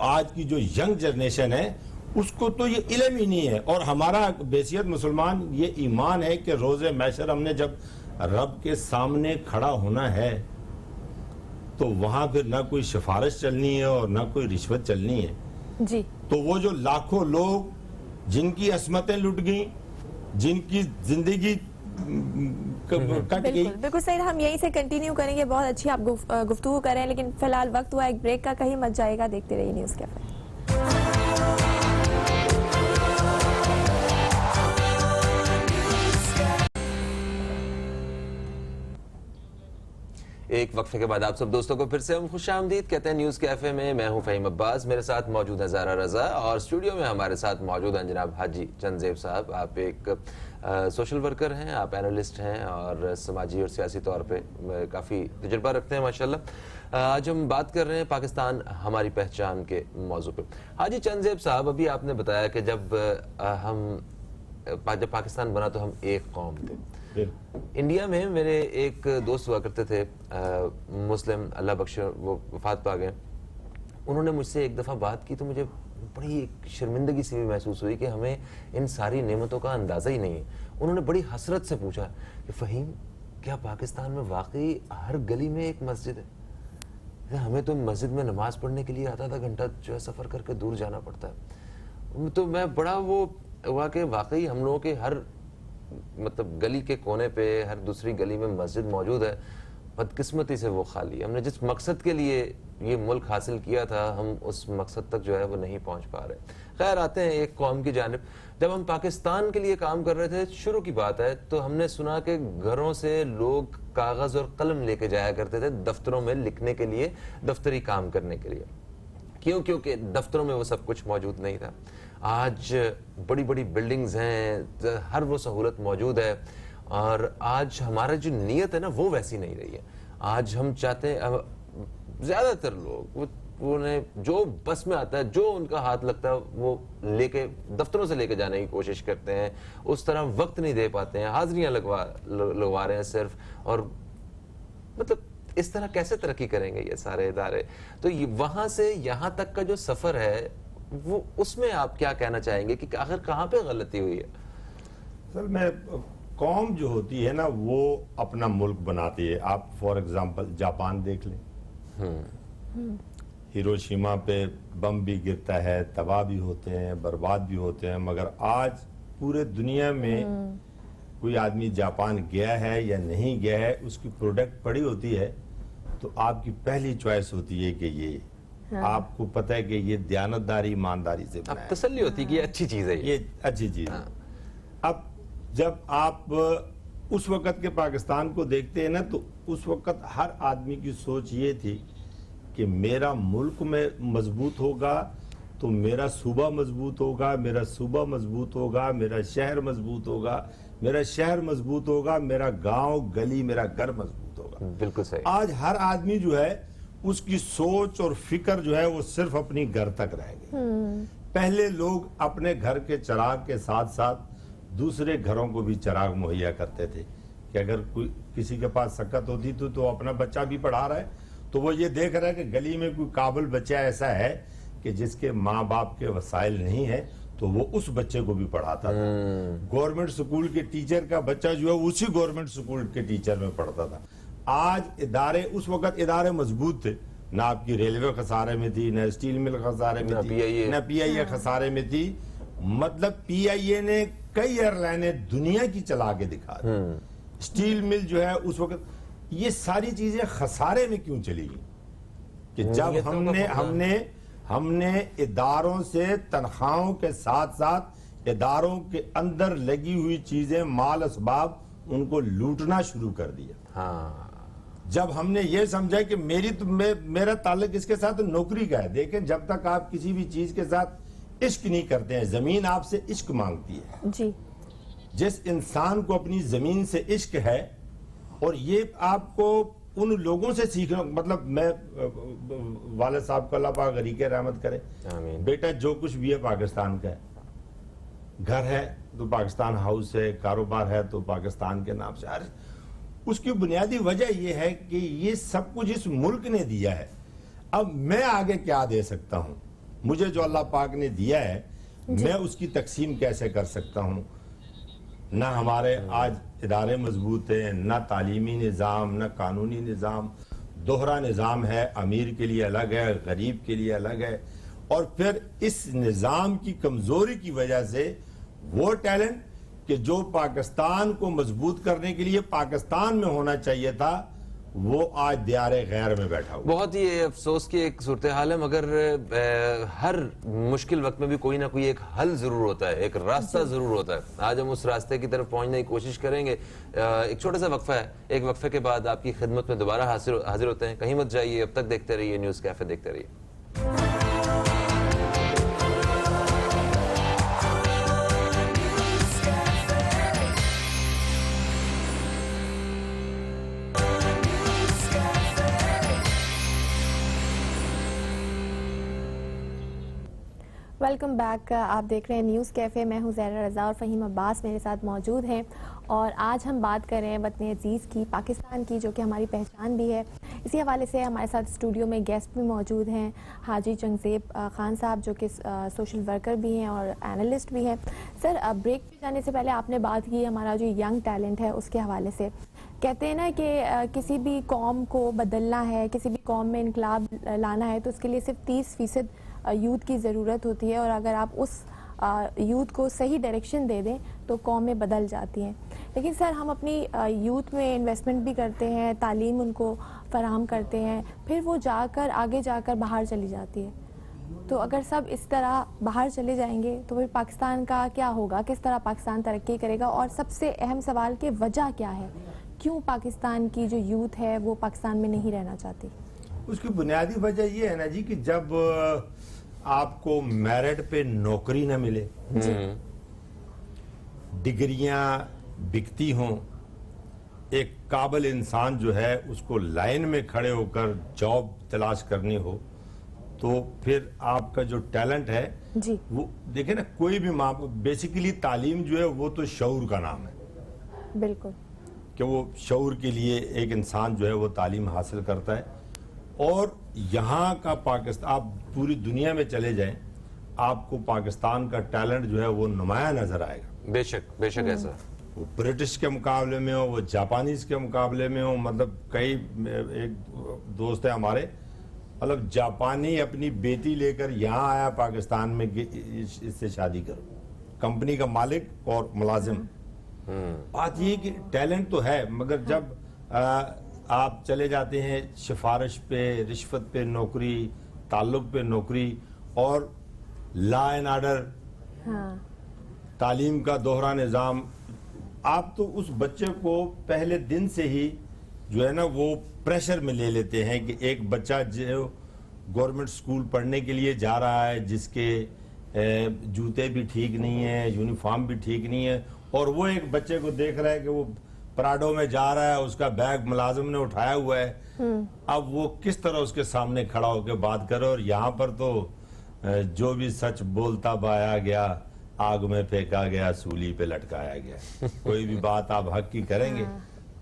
आज की जो यंग जनरेशन है उसको तो ये इल्म ही नहीं है। और हमारा बेसियत मुसलमान ये ईमान है कि रोज़े महशर हमने जब रब के सामने खड़ा होना है तो वहां फिर ना कोई सिफारिश चलनी है और ना कोई रिश्वत चलनी है जी। तो वो जो लाखों लोग जिनकी अस्मतें लुट गई, जिनकी जिंदगी कट गई। बिल्कुल सही। हम यहीं से कंटिन्यू करेंगे, बहुत अच्छी आप गुफ्तगू कर रहे हैं, लेकिन फिलहाल वक्त हुआ एक ब्रेक का, कहीं मत जाएगा, देखते रहिए न्यूज़ कैफे। एक वक्फे के बाद आप सब दोस्तों को फिर से हम खुशामदीद कहते हैं न्यूज़ कैफे में। मैं हूं फ़हीम अब्बास, मेरे साथ मौजूद है ज़ारा रज़ा, और स्टूडियो में हमारे साथ मौजूद हैं जनाब हाजी चंदेब साहब। आप एक सोशल वर्कर हैं, आप एनालिस्ट हैं और समाजी और सियासी तौर पे काफ़ी तजुर्बा रखते हैं माशाल्लाह। आज हम बात कर रहे हैं पाकिस्तान हमारी पहचान के मौजू पे। हाजी चंदेब साहब, अभी आपने बताया कि जब पाकिस्तान बना तो हम एक कौम थे। इंडिया में मेरे एक दोस्त हुआ करते थे, मुस्लिम, अल्लाह बख्श, वो वफात पा गए। उन्होंने मुझसे एक दफ़ा बात की तो मुझे बड़ी एक शर्मिंदगी सी भी महसूस हुई कि हमें इन सारी नेमतों का अंदाज़ा ही नहीं है। उन्होंने बड़ी हसरत से पूछा कि फ़हीम, क्या पाकिस्तान में वाकई हर गली में एक मस्जिद है? हमें तो मस्जिद में नमाज पढ़ने के लिए आधा घंटा जो है सफ़र करके दूर जाना पड़ता है। तो मैं बड़ा वो हुआ कि वाकई हम लोगों के हर, मतलब गली के कोने पे, हर दूसरी गली में मस्जिद मौजूद है। बदकिस्मती से वो खाली। हमने जिस मकसद के लिए ये मुल्क हासिल किया था, हम उस मकसद तक जो है वो नहीं पहुंच पा रहे। खैर, आते हैं एक कौम की जानिब। जब हम पाकिस्तान के लिए काम कर रहे थे, शुरू की बात है, तो हमने सुना कि घरों से लोग कागज और कलम लेके जाया करते थे दफ्तरों में लिखने के लिए, दफ्तरी काम करने के लिए। क्योंकि दफ्तरों में वो सब कुछ मौजूद नहीं था। आज बड़ी बड़ी बिल्डिंग्स हैं, हर वो सहूलत मौजूद है, और आज हमारा जो नीयत है ना वो वैसी नहीं रही है। आज हम चाहते हैं, ज्यादातर लोग उन्हें जो बस में आता है, जो उनका हाथ लगता है, वो लेके दफ्तरों से लेके जाने की कोशिश करते हैं। उस तरह वक्त नहीं दे पाते हैं, हाजिरियां लगवा रहे हैं सिर्फ। और मतलब इस तरह कैसे तरक्की करेंगे ये सारे इदारे? तो वहां से यहाँ तक का जो सफर है, वो उसमें आप क्या कहना चाहेंगे कि आखिर कहाँ पे गलती हुई है? सर, मैं कौम जो होती है ना वो अपना मुल्क बनाती है। आप फॉर एग्जांपल जापान देख लें, हिरोशिमा पे बम भी गिरता है, तबाह भी होते हैं, बर्बाद भी होते हैं, मगर आज पूरे दुनिया में कोई आदमी जापान गया है या नहीं गया है, उसकी प्रोडक्ट पड़ी होती है तो आपकी पहली चॉइस होती है कि ये आपको पता है कि ये दयानतदारी, ईमानदारी से अब तसल्ली होती है कि ये अच्छी चीज है, ये अच्छी चीज है। अब जब आप उस वक्त के पाकिस्तान को देखते हैं ना, तो उस वक्त हर आदमी की सोच ये थी कि मेरा मुल्क में मजबूत होगा तो मेरा सूबा मजबूत होगा, मेरा सूबा मजबूत होगा, मेरा शहर मजबूत होगा, मेरा शहर मजबूत होगा, मेरा गांव गली, मेरा घर मजबूत होगा। बिल्कुल सही। आज हर आदमी जो है उसकी सोच और फिक्र जो है वो सिर्फ अपनी घर तक रह गई। पहले लोग अपने घर के चिराग के साथ साथ दूसरे घरों को भी चिराग मुहैया करते थे कि अगर कोई किसी के पास सकत होती तो अपना बच्चा भी पढ़ा रहा है, तो वो ये देख रहा है कि गली में कोई काबिल बच्चा ऐसा है कि जिसके माँ बाप के वसाइल नहीं है, तो वो उस बच्चे को भी पढ़ाता था। गवर्नमेंट स्कूल के टीचर का बच्चा जो है उसी गवर्नमेंट स्कूल के टीचर में पढ़ता था। आज इदारे, उस वक्त इदारे मजबूत थे, ना आपकी रेलवे खसारे में थी, ना स्टील मिल खसारे में थी, ना PIA खसारे में थी। मतलब PIA ने कई एयरलाइनें दुनिया की चला के दिखा दी। स्टील मिल जो है उस वक्त, ये सारी चीजें खसारे में क्यों चली गई? कि जब हमने इदारों से तनख्वाहों के साथ साथ इदारों के अंदर लगी हुई चीजें, माल असबाब, उनको लूटना शुरू कर दिया। हाँ। जब हमने ये समझा कि मेरा ताल्लुक इसके साथ नौकरी का है। देखें, जब तक आप किसी भी चीज के साथ इश्क नहीं करते हैं, जमीन आपसे इश्क मांगती है जी। जिस इंसान को अपनी जमीन से इश्क है, और ये आपको उन लोगों से सीखना, मतलब मैं वाले साहब को अल्लाह पाक गरीके रहमत करे, बेटा जो कुछ भी है पाकिस्तान का है, घर है तो पाकिस्तान हाउस है, कारोबार है तो पाकिस्तान के नाम से। अरे उसकी बुनियादी वजह यह है कि ये सब कुछ इस मुल्क ने दिया है। अब मैं आगे क्या दे सकता हूं? मुझे जो अल्लाह पाक ने दिया है, मैं उसकी तकसीम कैसे कर सकता हूं? ना हमारे आज इदारे मजबूत हैं, ना तालीमी निज़ाम, ना कानूनी निज़ाम, दोहरा निज़ाम है, अमीर के लिए अलग है, गरीब के लिए अलग है। और फिर इस निज़ाम की कमजोरी की वजह से वो टैलेंट कि जो पाकिस्तान को मजबूत करने के लिए पाकिस्तान में होना चाहिए था, वो आज दियारे गैर में बैठा हुआ। बहुत ही अफसोस की एक सूरत हाल है, मगर हर मुश्किल वक्त में भी कोई ना कोई एक हल जरूर होता है, एक रास्ता जरूर होता है। आज हम उस रास्ते की तरफ पहुंचने की कोशिश करेंगे। एक छोटा सा वक्फा है, एक वक्फे के बाद आपकी खिदमत में दोबारा हाजिर होते हैं। कहीं मत जाइए, अब तक देखते रहिए न्यूज़ कैफे, देखते रहिए। Welcome back. आप देख रहे हैं न्यूज़ कैफ़े। मैं हूं ज़हरा रज़ा और फ़हीम अब्बास मेरे साथ मौजूद हैं, और आज हम बात कर रहे हैं वतन अजीज़ की, पाकिस्तान की, जो कि हमारी पहचान भी है। इसी हवाले से हमारे साथ स्टूडियो में गेस्ट भी मौजूद हैं, हाजी जंगज़ेब खान साहब, जो कि सोशल वर्कर भी हैं और एनालिस्ट भी हैं। सर, ब्रेक पे जाने से पहले आपने बात की हमारा जो यंग टैलेंट है उसके हवाले से। कहते हैं ना कि किसी भी कौम को बदलना है, किसी भी कौम में इनकलाब लाना है, तो उसके लिए सिर्फ 30% यूथ की ज़रूरत होती है, और अगर आप उस यूथ को सही डायरेक्शन दे दें तो कौमें बदल जाती हैं। लेकिन सर, हम अपनी यूथ में इन्वेस्टमेंट भी करते हैं, तालीम उनको फराहम करते हैं, फिर वो जाकर आगे जाकर बाहर चली जाती है। तो अगर सब इस तरह बाहर चले जाएंगे तो फिर पाकिस्तान का क्या होगा? किस तरह पाकिस्तान तरक्की करेगा? और सबसे अहम सवाल कि वजह क्या है, क्यों पाकिस्तान की जो यूथ है वो पाकिस्तान में नहीं रहना चाहती? उसकी बुनियादी वजह ये है ना जी कि जब आपको मेरिट पे नौकरी न मिले, डिग्रियां बिकती हों, एक काबिल इंसान जो है उसको लाइन में खड़े होकर जॉब तलाश करनी हो, तो फिर आपका जो टैलेंट है जी, वो देखे ना, कोई भी बेसिकली तालीम जो है वो तो शऊर का नाम है। बिल्कुल, कि वो शऊर के लिए एक इंसान जो है वो तालीम हासिल करता है। और यहाँ का पाकिस्तान, आप पूरी दुनिया में चले जाएं, आपको पाकिस्तान का टैलेंट जो है वो नुमाया नजर आएगा। बेशक बेशक ऐसा, वो ब्रिटिश के मुकाबले में हो, वो जापानीज के मुकाबले में हो। मतलब कई, एक दोस्त है हमारे, मतलब जापानी अपनी बेटी लेकर यहाँ आया पाकिस्तान में कि इससे शादी करो, कंपनी का मालिक और मुलाजिम। बात ये कि टैलेंट तो है, मगर जब आप चले जाते हैं सिफारिश पे, रिश्वत पे नौकरी, ताल्लुक पे नौकरी, और लॉ एंड ऑर्डर, तालीम का दोहरा निज़ाम, आप तो उस बच्चे को पहले दिन से ही जो है ना वो प्रेशर में ले लेते हैं कि एक बच्चा जो गवर्नमेंट स्कूल पढ़ने के लिए जा रहा है, जिसके जूते भी ठीक नहीं है, यूनिफॉर्म भी ठीक नहीं है, और वो एक बच्चे को देख रहा है कि वो पराडो में जा रहा है, उसका बैग मुलाजिम ने उठाया हुआ है। अब वो किस तरह उसके सामने खड़ा होकर बात करे? और यहाँ पर तो जो भी सच बोलता पाया गया, आग में फेंका गया, सूली पे लटकाया गया। कोई भी बात आप हक की करेंगे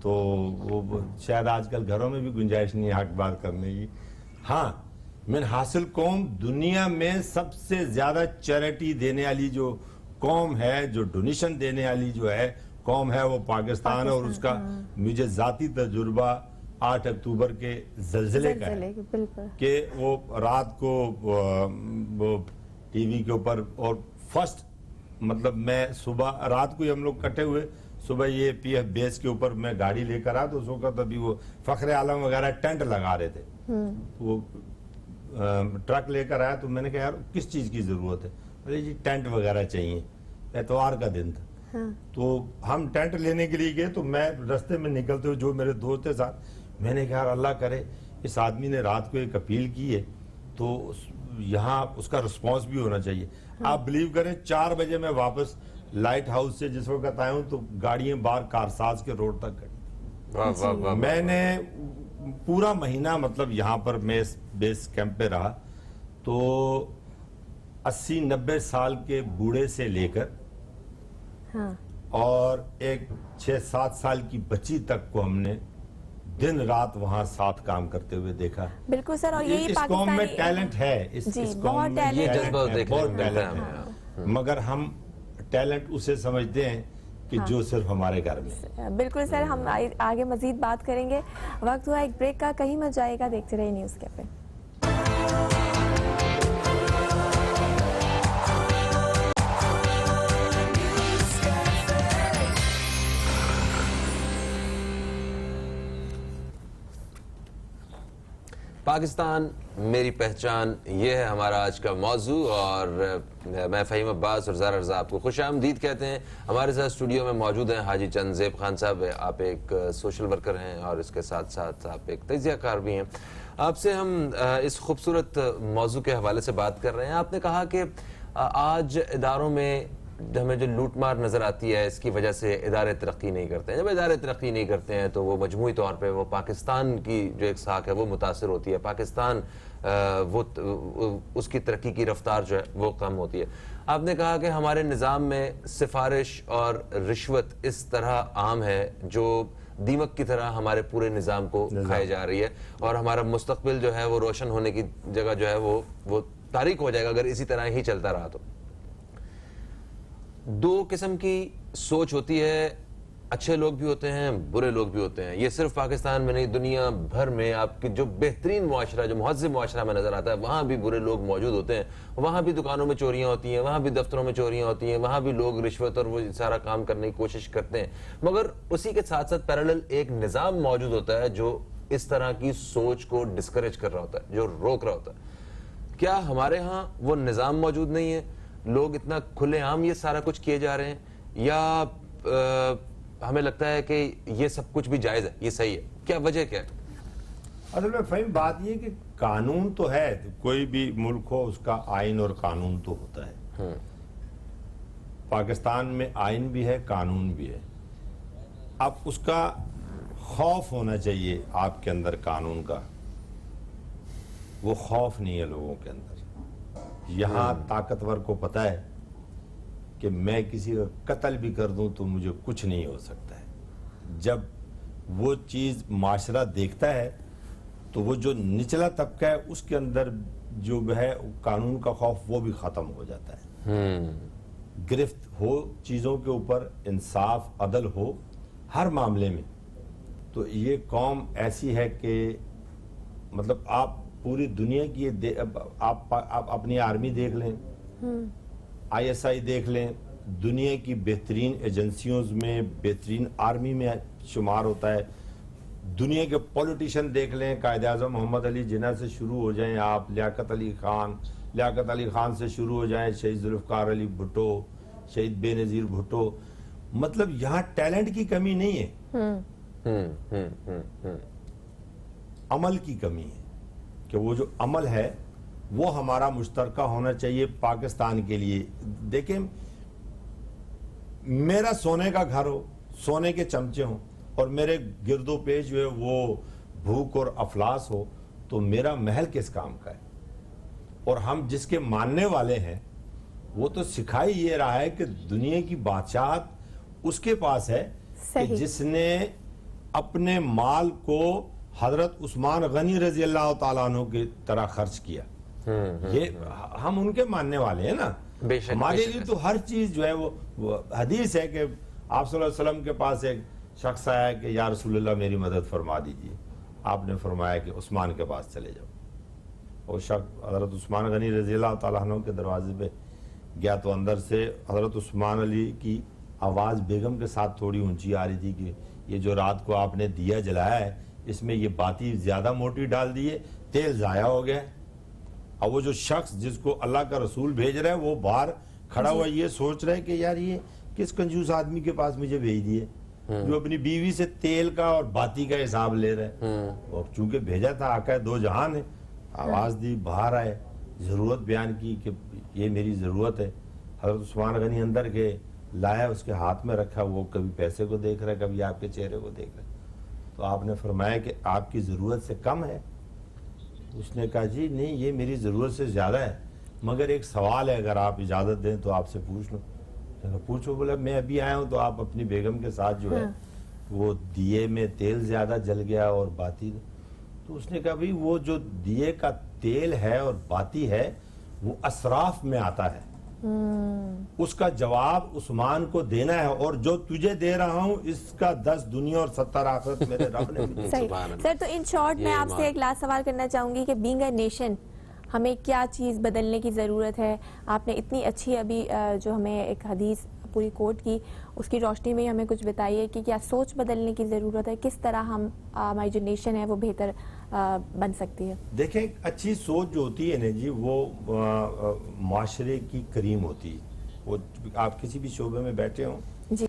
तो वो शायद आजकल घरों में भी गुंजाइश नहीं है हक बात करने की। हाँ, मिन हासिल कौम दुनिया में सबसे ज्यादा चैरिटी देने वाली जो कौम है, जो डोनेशन देने वाली जो है कौम है, वो पाकिस्तान है। और उसका मुझे जाती तजुर्बा 8 अक्टूबर के जलजिले का है कि वो रात को वो टीवी के ऊपर, और फर्स्ट मतलब मैं सुबह रात को ही हम लोग इकट्ठे हुए, सुबह ये पीएफ बेस के ऊपर मैं गाड़ी लेकर आया तो उस वक्त अभी वो फखरे आलम वगैरह टेंट लगा रहे थे। वो ट्रक लेकर आया तो मैंने कहा यार किस चीज की जरूरत है? बोले जी टेंट वगैरह चाहिए। एतवार का दिन था। तो हम टेंट लेने के लिए गए, तो मैं रास्ते में निकलते हुए जो मेरे दोस्त थे साथ, मैंने कहा यार अल्लाह करे इस आदमी ने रात को एक अपील की है तो यहाँ उसका रिस्पॉन्स भी होना चाहिए। आप बिलीव करें 4 बजे मैं वापस लाइट हाउस से जिस वक्त आया हूँ तो गाड़ियां बाहर कारसाज के रोड तक खड़ी। मैंने पूरा महीना मतलब यहाँ पर मैं बेस कैंप पे रहा तो 80-90 साल के बूढ़े से लेकर और एक 6-7 साल की बच्ची तक को हमने दिन रात वहां साथ काम करते हुए देखा। बिल्कुल सर, और यही इस कौम में टैलेंट है, इस कौम में ये जज्बा बहुत टैलेंट है, मगर हम टैलेंट उसे समझते हैं कि जो सिर्फ हमारे घर में। बिल्कुल सर, हम आगे मजीद बात करेंगे। वक्त हुआ एक ब्रेक का, कहीं मत जाएगा, देखते रहिए न्यूज़ कैफे। पाकिस्तान मेरी पहचान, ये है हमारा आज का मौजू। और मैं फ़हीम अब्बास और ज़ारा रज़ा आपको खुशामदीद कहते हैं। हमारे साथ स्टूडियो में मौजूद हैं हाजी चंद ज़ेब खान साहब। आप एक सोशल वर्कर हैं और इसके साथ साथ आप एक तजियाकार भी हैं। आपसे हम इस खूबसूरत मौजू के हवाले से बात कर रहे हैं। आपने कहा कि आज इदारों में हमें जो लूट मार नज़र आती है, इसकी वजह से इदारे तरक्की नहीं करते हैं। जब इदारे तरक्की नहीं करते हैं तो वो मजमूई तौर पे वो पाकिस्तान की जो एक साख है वो मुतासर होती है। पाकिस्तान वो उसकी तरक्की की रफ्तार जो है वो कम होती है। आपने कहा कि हमारे निज़ाम में सिफारिश और रिश्वत इस तरह आम है जो दीमक की तरह हमारे पूरे निज़ाम को खाई जा रही है, और हमारा मुस्तकबिल जो है वो रोशन होने की जगह जो है वो तारीक हो जाएगा अगर इसी तरह ही चलता रहा तो। 2 किस्म की सोच होती है, अच्छे लोग भी होते हैं, बुरे लोग भी होते हैं। ये सिर्फ पाकिस्तान में नहीं, दुनिया भर में आपकी जो बेहतरीन मुआशरा, जो मुहज़्ज़िब मुआशरा में नजर आता है, वहाँ भी बुरे लोग मौजूद होते हैं। वहाँ भी दुकानों में चोरियाँ होती हैं, वहाँ भी दफ्तरों में चोरियाँ होती हैं, वहाँ भी लोग रिश्वत और वो सारा काम करने की कोशिश करते हैं। मगर उसी के साथ साथ पैरेलल एक निज़ाम मौजूद होता है जो इस तरह की सोच को डिस्करेज कर रहा होता है, जो रोक रहा होता है। क्या हमारे यहाँ वो निज़ाम मौजूद नहीं है? लोग इतना खुलेआम ये सारा कुछ किए जा रहे हैं, या हमें लगता है कि ये सब कुछ भी जायज है, ये सही है? क्या वजह क्या है? असल में फहीम बात ये कि कानून तो है, कोई भी मुल्क हो उसका आइन और कानून तो होता है। पाकिस्तान में आइन भी है, कानून भी है। अब उसका खौफ होना चाहिए आपके अंदर कानून का, वो खौफ नहीं है लोगों के अंदर। यहाँ ताकतवर को पता है कि मैं किसी का कत्ल भी कर दूं तो मुझे कुछ नहीं हो सकता है। जब वो चीज माशरा देखता है तो वो जो निचला तबका है उसके अंदर जो है कानून का खौफ वो भी खत्म हो जाता है। गिरफ्त हो चीजों के ऊपर, इंसाफ अदल हो हर मामले में। तो ये कौम ऐसी है कि मतलब आप पूरी दुनिया की आप अपनी आर्मी देख लें, ISI देख लें, दुनिया की बेहतरीन एजेंसियों में बेहतरीन आर्मी में शुमार होता है। दुनिया के पॉलिटिशियन देख लें, कायद आज़म मोहम्मद अली जिन्ना से शुरू हो जाएं आप, लियाकत अली खान से शुरू हो जाएं, शहीद जुल्फ़िकार अली भुट्टो, शहीद बेनज़ीर भुट्टो। मतलब यहाँ टैलेंट की कमी नहीं है, अमल की कमी है कि वो जो अमल है वो हमारा मुश्तरका होना चाहिए पाकिस्तान के लिए। देखें, मेरा सोने का घर हो, सोने के चमचे हो और मेरे गिरदो पेश जो है वो भूख और अफलास हो, तो मेरा महल किस काम का है? और हम जिसके मानने वाले हैं वो तो सिखाई ये रहा है कि दुनिया की बादशाहत उसके पास है कि जिसने अपने माल को हजरत उस्मान गनी रजी अल्लाह तआला अन्हु की तरह खर्च किया। ये हम उनके मानने वाले हैं ना। बेशक, हमारे बेशक लिए तो हर चीज जो है वो हदीस है कि आप सल्लल्लाहु अलैहि वसल्लम के पास एक शख्स आया कि या रसूलुल्लाह मेरी मदद फरमा दीजिए। आपने फरमाया कि उस्मान के पास चले जाओ। वो शख्स हजरत उस्मान गनी रजी अल्लाह तआला अन्हु के दरवाजे पे गया तो अंदर से हजरत उस्मान अली की आवाज बेगम के साथ थोड़ी ऊंची आ रही थी कि ये जो रात को आपने दिया जलाया है इसमें ये बाती ज्यादा मोटी डाल दी है, तेल जाया हो गया। अब वो जो शख्स जिसको अल्लाह का रसूल भेज रहा है वो बाहर खड़ा हुआ ये सोच रहा है कि यार ये किस कंजूस आदमी के पास मुझे भेज दिए जो अपनी बीवी से तेल का और बाती का हिसाब ले रहा है। और चूंकि भेजा था आका दो जहान है, आवाज दी बाहर आए, जरूरत बयान की कि ये मेरी जरूरत है। हजरत उस्मान गनी अंदर के लाया, उसके हाथ में रखा, वो कभी पैसे को देख रहा है कभी आपके चेहरे को देख रहा है। तो आपने फरमाया कि आपकी जरूरत से कम है? उसने कहा जी नहीं ये मेरी जरूरत से ज्यादा है, मगर एक सवाल है अगर आप इजाजत दें तो आपसे पूछ लो। पूछो। बोला मैं अभी आया हूँ तो आप अपनी बेगम के साथ जो है वो दिए में तेल ज्यादा जल गया और बाती। तो उसने कहा भाई वो जो दिए का तेल है और बाती है वो असराफ में आता है, उसका जवाब उस्मान को देना है और जो तुझे दे रहा हूँ इसका 10 दुनिया और 70 आखिरत मेरे रब ने दी। सही सर, तो इन शॉर्ट मैं आपसे एक लास्ट सवाल करना चाहूंगी कि बीइंग अ नेशन हमें क्या चीज़ बदलने की ज़रूरत है? आपने इतनी अच्छी अभी जो हमें एक हदीस पूरी कोट की उसकी रोशनी में हमें कुछ बताइए कि क्या सोच बदलने की ज़रूरत है, किस तरह हम हमारी जो नेशन है वो बेहतर बन सकती है? देखें अच्छी सोच जो होती है ना जी वो माशरे की करीम होती है। वो आप किसी भी शोबे में बैठे हों जी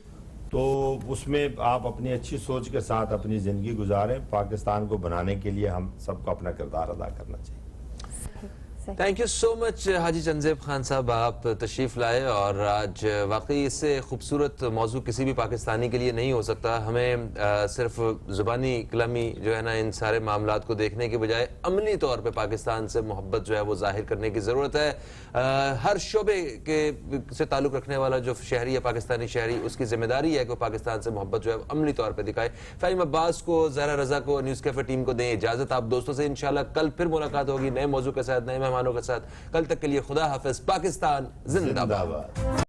तो उसमें आप अपनी अच्छी सोच के साथ अपनी ज़िंदगी गुजारें। पाकिस्तान को बनाने के लिए हम सबको अपना किरदार अदा करना चाहिए। थैंक यू सो मच हाजी चंदजेब खान साहब, आप तशरीफ लाए और आज वाकई इससे खूबसूरत मौजू किसी भी पाकिस्तानी के लिए नहीं हो सकता। हमें सिर्फ ज़ुबानी कलामी जो है ना इन सारे मामलात को देखने के बजाय अमली तौर पे पाकिस्तान से मोहब्बत जो है वो जाहिर करने की ज़रूरत है। हर शोबे के से ताल्लुक़ रखने वाला जो शहरी है पाकिस्तानी शहरी उसकी जिम्मेदारी है कि पाकिस्तान से मोहब्बत जो है अमली तौर पर दिखाए। फ़हीम अब्बास को, ज़हरा रज़ा को, न्यूज़ कैफ़े टीम को दें इजाज़त। आप दोस्तों से इंशाल्लाह कल फिर मुलाकात होगी नए मौजू के साथ, नए मेहमानों के साथ। कल तक के लिए खुदा हाफिज। पाकिस्तान जिंदाबाद।